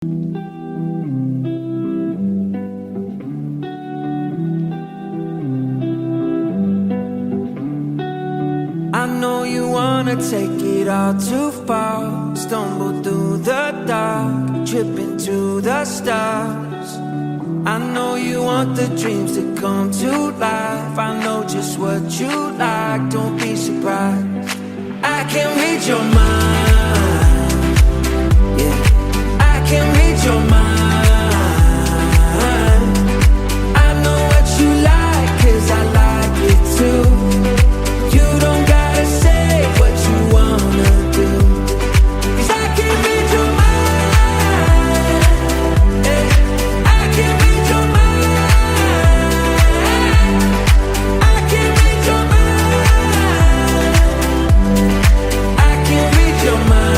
I know you wanna take it all too far. Stumble through the dark, trip into the stars. I know you want the dreams to come to life. I know just what you like, don't be surprised. I can read your mind, yeah, I can read your mind. I know what you like, 'cause I like it too. You don't gotta say what you wanna do, 'cause I can read your mind, yeah. I can read your mind. I can read your mind. I can read your mind.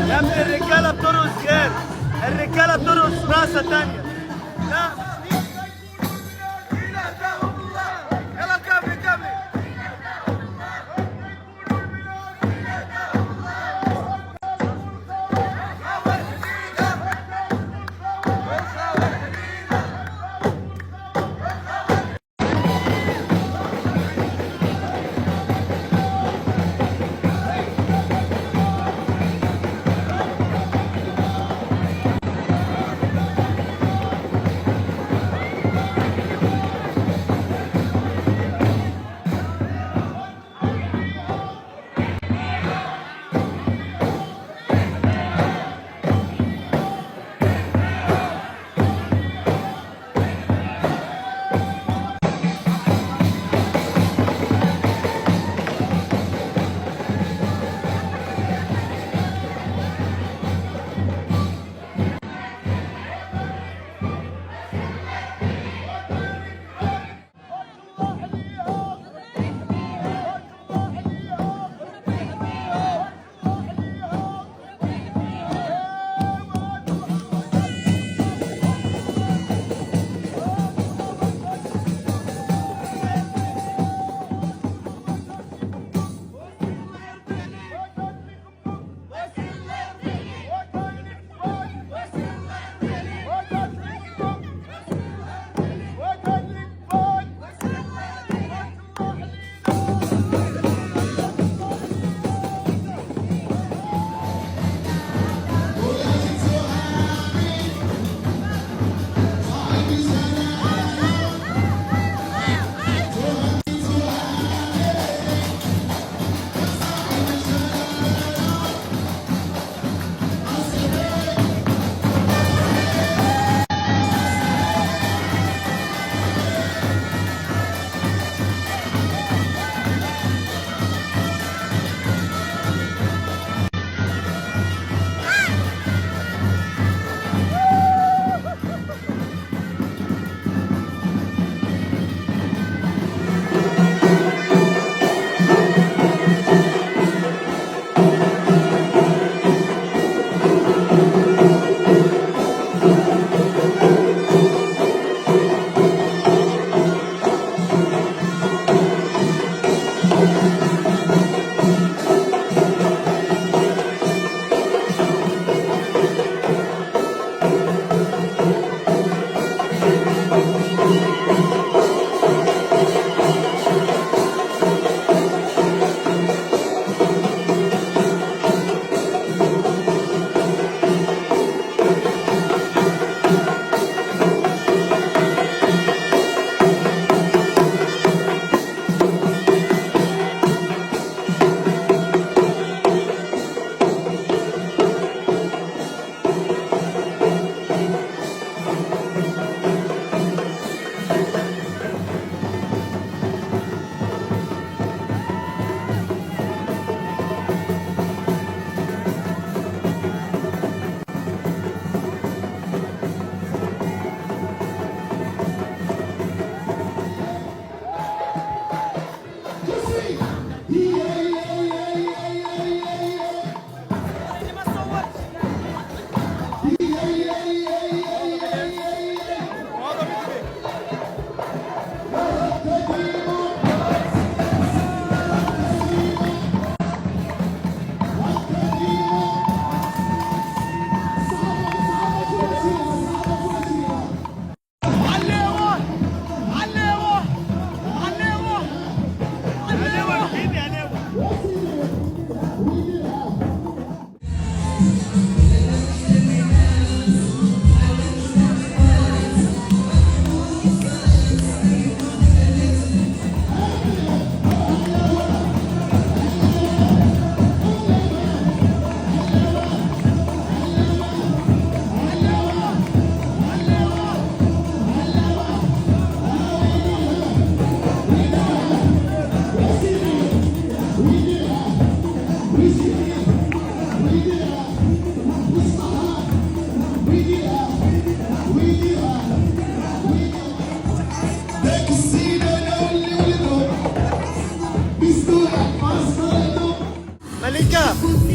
يا ابني الرجاله بترقص غير الرجاله بترقص رقصه تانيه. لا يلا كمل كمل.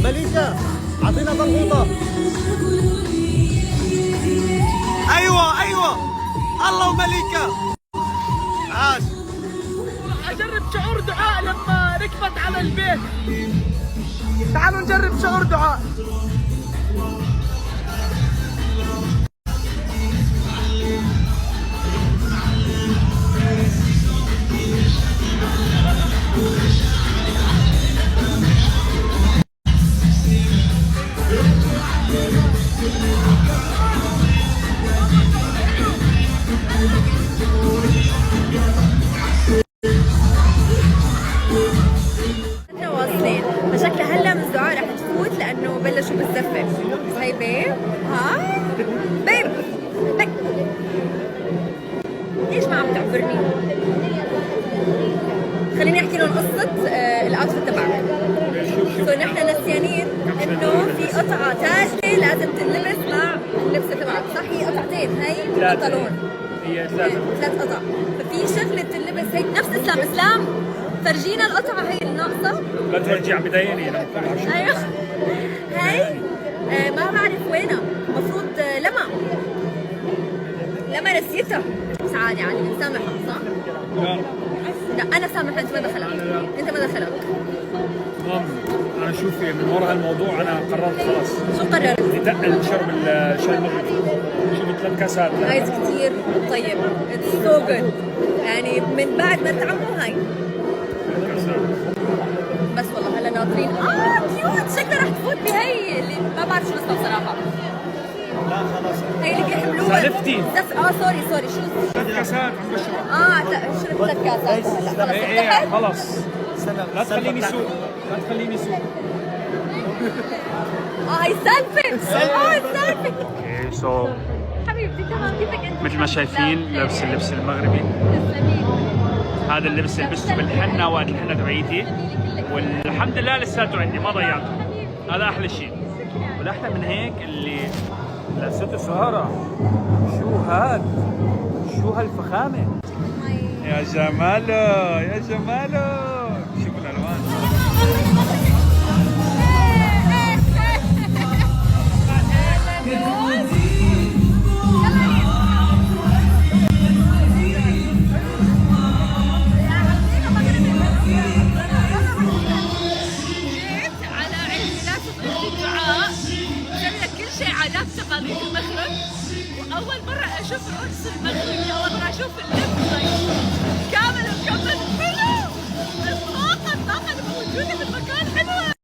مليكة اعطينا ضغوطة. ايوه الله ومليكة. عاش. اجرب شعور دعاء لما ركبت على البيت. تعالوا نجرب شعور دعاء. فشكلها هلا من دعاء رح تفوت لانه بلشوا بالزفه. هاي بيب. هاي بيب. ليش ما عم تعبرني؟ خليني احكي لهم قصه الاوتفيت تبعك. نحن نسيانين انه في قطعه ثالثه لازم تنلبس مع اللبسه تبعك، صح؟ هي قطعتين، هي بنطلون. هي ثلاث قطع. ففي شغله بتنلبس هيك نفس اسلام فرجينا القطعه هي الناقصه. لا ترجعي عم بضايقني. ايوه هي ما بعرف وينها، المفروض لما نسيتها. بس عادي بنسامحها صح؟ لا انا سامحها، انت ما دخلك. انا شوفي من وراء الموضوع انا قررت خلاص. شو قررت؟ يتقل شرب الشاي المغربي. شربت 3 كاسات. عايز كثير طيب. اتس سو جود يعني من بعد ما تعملوا هاي. بس والله هلا ناطرين. كيوت شكلها رح تفوت بهي اللي ما بعرف شو اسمها بصراحه. لا خلاص هي اللي بيحملوها. سالفتي. سوري شو 3 كاسات عم بشرب. لا شربت 3 كاسات هلا. ايه خلص. لا تخليني سوق. هاي السالفه. السالفه. اوكي سو حبيبتي تمام. كيفك انت؟ مثل ما شايفين لابس اللبس المغربي. هذا اللبس لبسته بالحنه وقت الحنه تبعيتي، والحمد لله لساته عندي ما ضيعته. هذا احلى شيء. والاحلى من هيك اللي لبسته سهره. شو هالفخامه. يا جماله شوفوا الالوان. عادات تقاليد المغرب، واول مره اشوف الرقص المغربي، اول مره اشوف اللبس